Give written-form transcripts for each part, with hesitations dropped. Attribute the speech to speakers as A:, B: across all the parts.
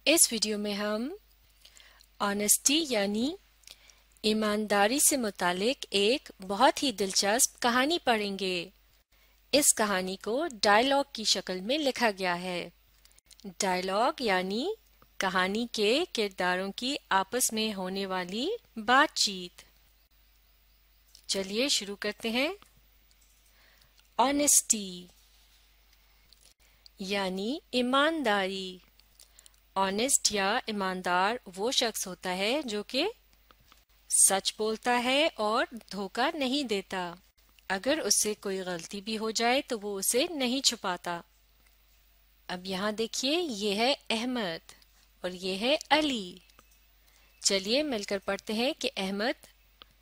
A: इस वीडियो में हम ऑनेस्टी यानी ईमानदारी से मुतालिक एक बहुत ही दिलचस्प कहानी पढ़ेंगे। इस कहानी को डायलॉग की शक्ल में लिखा गया है। डायलॉग यानी कहानी के किरदारों की आपस में होने वाली बातचीत। चलिए शुरू करते हैं। ऑनेस्टी यानी ईमानदारी। ऑनेस्ट या ईमानदार वो शख्स होता है जो कि सच बोलता है और धोखा नहीं देता। अगर उससे कोई गलती भी हो जाए तो वो उसे नहीं छुपाता। अब यहाँ देखिए, ये है अहमद और ये है अली। चलिए मिलकर पढ़ते हैं कि अहमद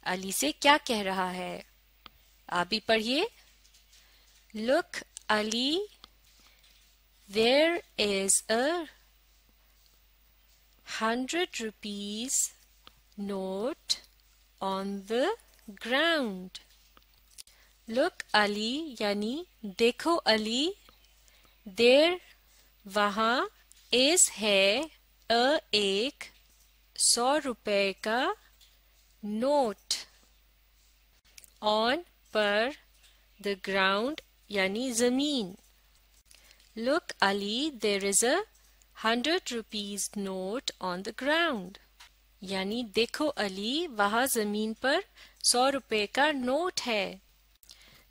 A: अली से क्या कह रहा है। आप भी पढ़िए। Look Ali, there is a 100 rupees note on the ground. Look Ali यानी देखो अली, there वहाँ, is है एक 100 रुपए का नोट, on पर, the ground यानी जमीन। Look Ali, there is a 100 rupees note on the ground यानी देखो अली, वहाँ जमीन पर 100 रुपए का नोट है।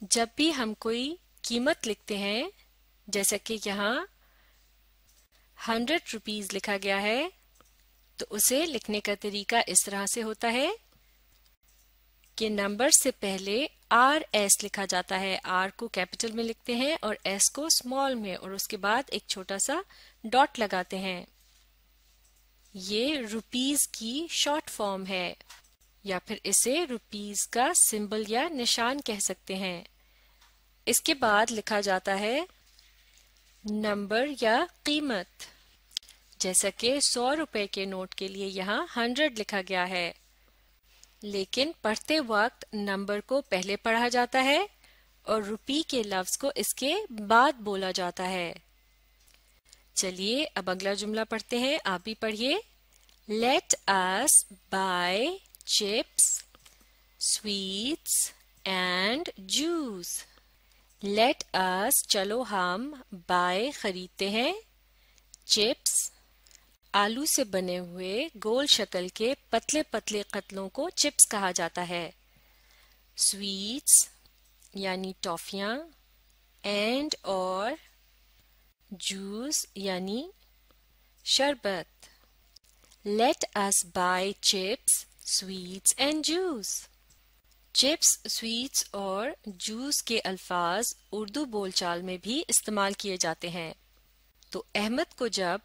A: जब भी हम कोई कीमत लिखते हैं, जैसा कि यहाँ 100 रुपीज लिखा गया है, तो उसे लिखने का तरीका इस तरह से होता है कि नंबर से पहले RS लिखा जाता है। R को कैपिटल में लिखते हैं और S को स्मॉल में, और उसके बाद एक छोटा सा डॉट लगाते हैं। ये रुपीज की शॉर्ट फॉर्म है, या फिर इसे रुपीज का सिंबल या निशान कह सकते हैं। इसके बाद लिखा जाता है नंबर या कीमत। जैसा कि 100 रुपए के नोट के लिए यहाँ 100 लिखा गया है, लेकिन पढ़ते वक्त नंबर को पहले पढ़ा जाता है और रुपी के लफ्ज को इसके बाद बोला जाता है। चलिए अब अगला जुमला पढ़ते हैं। आप भी पढ़िए। Let us buy chips, sweets and juice. Let us चलो हम, buy खरीदते हैं, chips आलू से बने हुए गोल शक्ल के पतले पतले कतलों को चिप्स कहा जाता है। स्वीट्स यानी टॉफियां, एंड और जूस यानी शरबत। Let us buy chips, sweets and juice. Chips, sweets और जूस के अल्फाज उर्दू बोलचाल में भी इस्तेमाल किए जाते हैं। तो अहमद को जब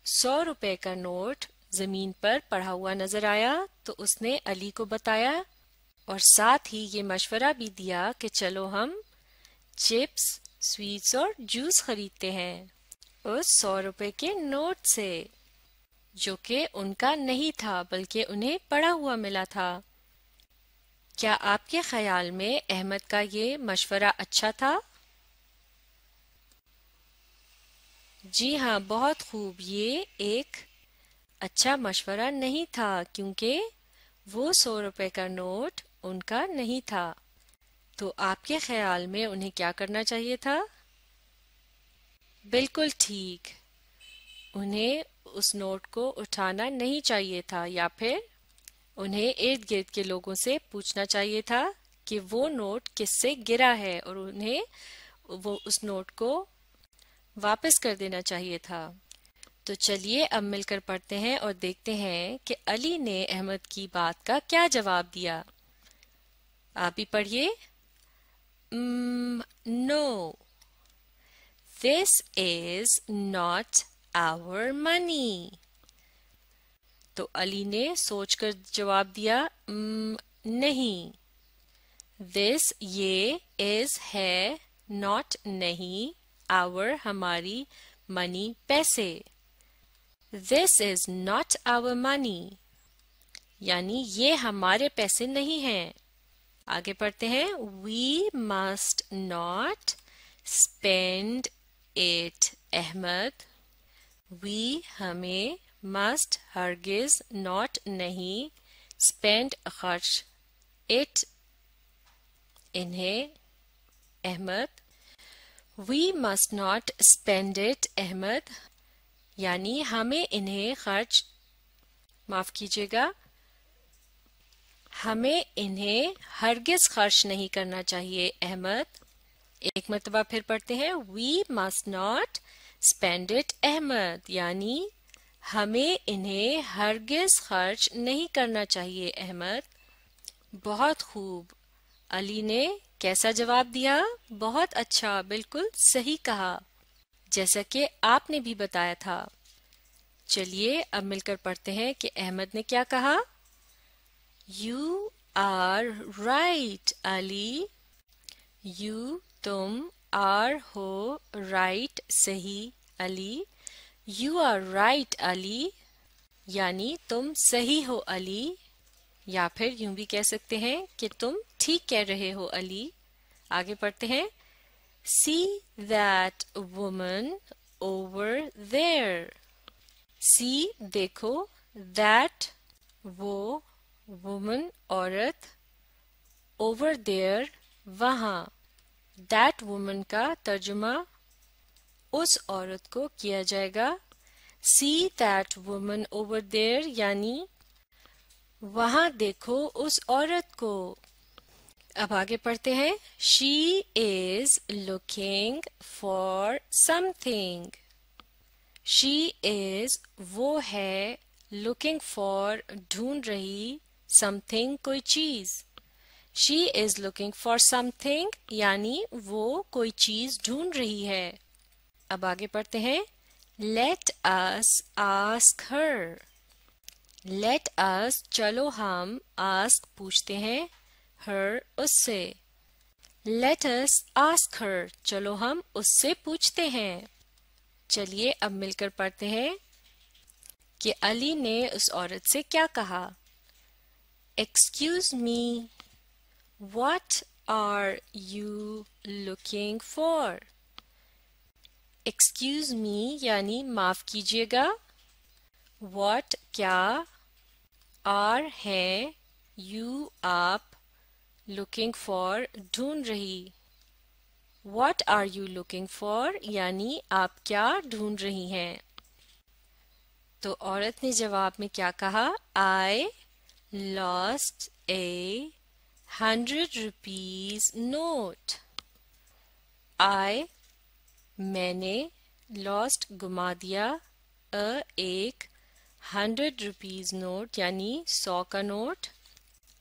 A: 100 रुपए का नोट जमीन पर पड़ा हुआ नजर आया तो उसने अली को बताया और साथ ही ये मशवरा भी दिया कि चलो हम चिप्स, स्वीट्स और जूस खरीदते हैं उस 100 रुपए के नोट से, जो कि उनका नहीं था बल्कि उन्हें पड़ा हुआ मिला था। क्या आपके ख्याल में अहमद का ये मशवरा अच्छा था? जी हाँ, बहुत खूब। ये एक अच्छा मशवरा नहीं था क्योंकि वो 100 रुपए का नोट उनका नहीं था। तो आपके ख्याल में उन्हें क्या करना चाहिए था? बिल्कुल ठीक, उन्हें उस नोट को उठाना नहीं चाहिए था, या फिर उन्हें इर्द गिर्द के लोगों से पूछना चाहिए था कि वो नोट किससे गिरा है और उन्हें वो उस नोट को वापस कर देना चाहिए था। तो चलिए अब मिलकर पढ़ते हैं और देखते हैं कि अली ने अहमद की बात का क्या जवाब दिया। आप भी पढ़िए। No, this is not our money. तो अली ने सोचकर जवाब दिया, नहीं। दिस ये, इज है, नॉट नहीं, आवर हमारी, मनी पैसे। This is not our money यानी ये हमारे पैसे नहीं हैं। आगे पढ़ते हैं। We must not spend it Ahmad. We हमें, मस्ट हरगिज नॉट नहीं, स्पेंड खर्च, इट इन्हें, Ahmad. We must not spend it Ahmad, यानी हमें इन्हें खर्च, माफ कीजिएगा, हमें इन्हें हरगिज खर्च नहीं करना चाहिए अहमद। एक मरतबा फिर पढ़ते हैं, we must not spend it Ahmad, यानी हमें इन्हें हरगिज खर्च नहीं करना चाहिए अहमद। बहुत खूब। अली ने कैसा जवाब दिया? बहुत अच्छा, बिल्कुल सही कहा, जैसा कि आपने भी बताया था। चलिए अब मिलकर पढ़ते हैं कि अहमद ने क्या कहा। You are right Ali, you तुम, आर हो, राइट सही Ali, you are right Ali, यानी तुम सही हो अली, या फिर यूं भी कह सकते हैं कि तुम ठीक कह रहे हो अली। आगे पढ़ते हैं, see that woman over there, see देखो, दैट वो, वुमन औरत, ओवर देयर वहां, दैट वुमन का तर्जुमा उस औरत को किया जाएगा see that woman over there, यानी वहां देखो उस औरत को। अब आगे पढ़ते हैं, she is looking for something, she is वो है, लुकिंग फॉर ढूंढ रही, समथिंग कोई चीज, she is looking for something, यानी वो कोई चीज ढूंढ रही है। अब आगे पढ़ते हैं, let us ask her, let us चलो हम, आस्क पूछते हैं, हर उससे, लेट अस आस्क हर चलो हम उससे पूछते हैं। चलिए अब मिलकर पढ़ते हैं कि अली ने उस औरत से क्या कहा। Excuse me, what are you looking for, excuse me यानी माफ कीजिएगा, व्हाट क्या, आर है, यू आप, लुकिंग फॉर ढूंढ रही, what are you looking for यानी आप क्या ढूंढ रही हैं। तो औरत ने जवाब में क्या कहा, I lost a 100 rupees note, I मैंने, लॉस्ट गुमा दिया, एक 100 रुपीज नोट यानी 100 का note,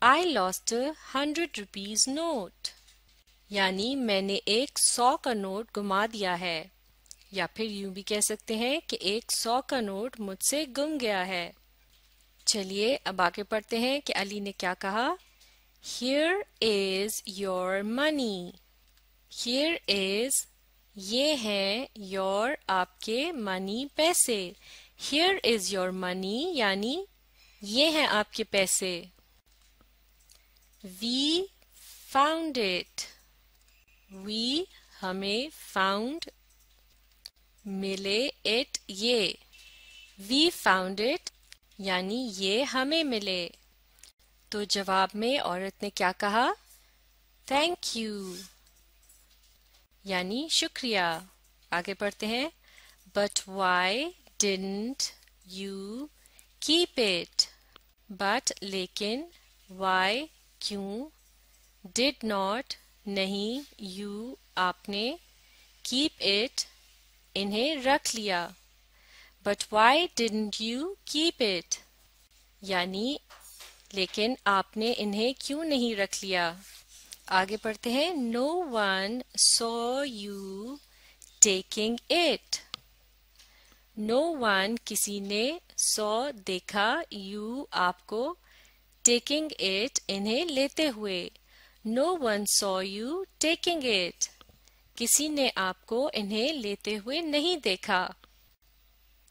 A: I lost 100 rupees note यानी मैंने एक 100 का नोट गुमा दिया है, या फिर यूं भी कह सकते हैं कि एक 100 का नोट मुझसे गुम गया है। चलिए अब आगे पढ़ते हैं कि अली ने क्या कहा। Here is your money, here is ये है, your आपके, money पैसे, here is your money यानी ये हैं आपके पैसे। We found it, we हमें, found मिले, it ये, we found it यानी ये हमें मिले। तो जवाब में औरत ने क्या कहा, थैंक यू यानी शुक्रिया। आगे पढ़ते हैं, but why didn't you keep it, but लेकिन, वाई क्यों, डिड नॉट नहीं, यू आपने, कीप इट इन्हें रख लिया, but why didn't you keep it यानी लेकिन आपने इन्हें क्यों नहीं रख लिया। आगे पढ़ते हैं, no one saw you taking it, no one किसी ने, सॉ देखा, यू आपको, टेकिंग इट इन्हें लेते हुए, no one saw you taking it किसी ने आपको इन्हें लेते हुए नहीं देखा।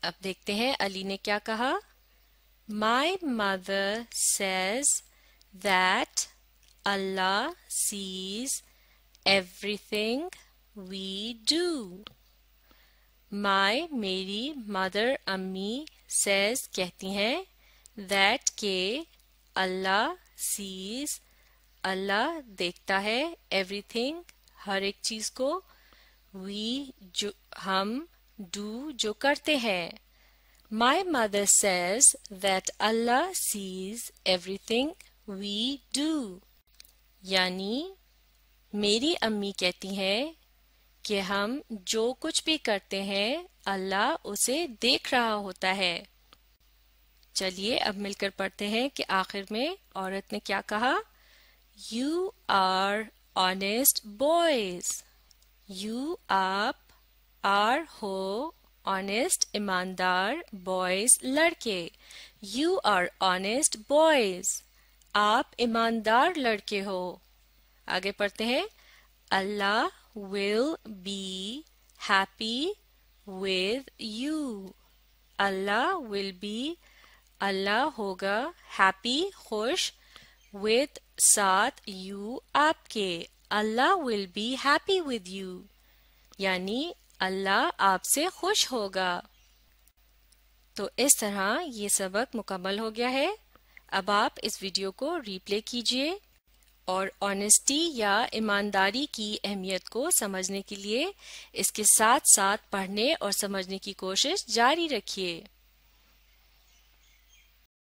A: अब देखते हैं अली ने क्या कहा। My mother says that Allah sees everything we do. मेरी मदर अम्मी says कहती हैं that के अल्लाह sees अल्लाह देखता है everything हर एक चीज को हम do जो करते हैं My mother says that Allah sees everything we do यानी मेरी अम्मी कहती हैं कि हम जो कुछ भी करते हैं अल्लाह उसे देख रहा होता है। चलिए अब मिलकर पढ़ते हैं कि आखिर में औरत ने क्या कहा। You are honest boys. You आप हो honest ईमानदार boys लड़के। You are honest boys. आप ईमानदार लड़के हो। आगे पढ़ते हैं Allah will be happy with you. Allah will be अल्लाह होगा happy खुश with साथ you आपके Allah will be happy with you यानी अल्लाह आपसे खुश होगा। तो इस तरह ये सबक मुकम्मल हो गया है। अब आप इस वीडियो को रीप्ले कीजिए और ऑनेस्टी या ईमानदारी की अहमियत को समझने के लिए इसके साथ साथ पढ़ने और समझने की कोशिश जारी रखिए।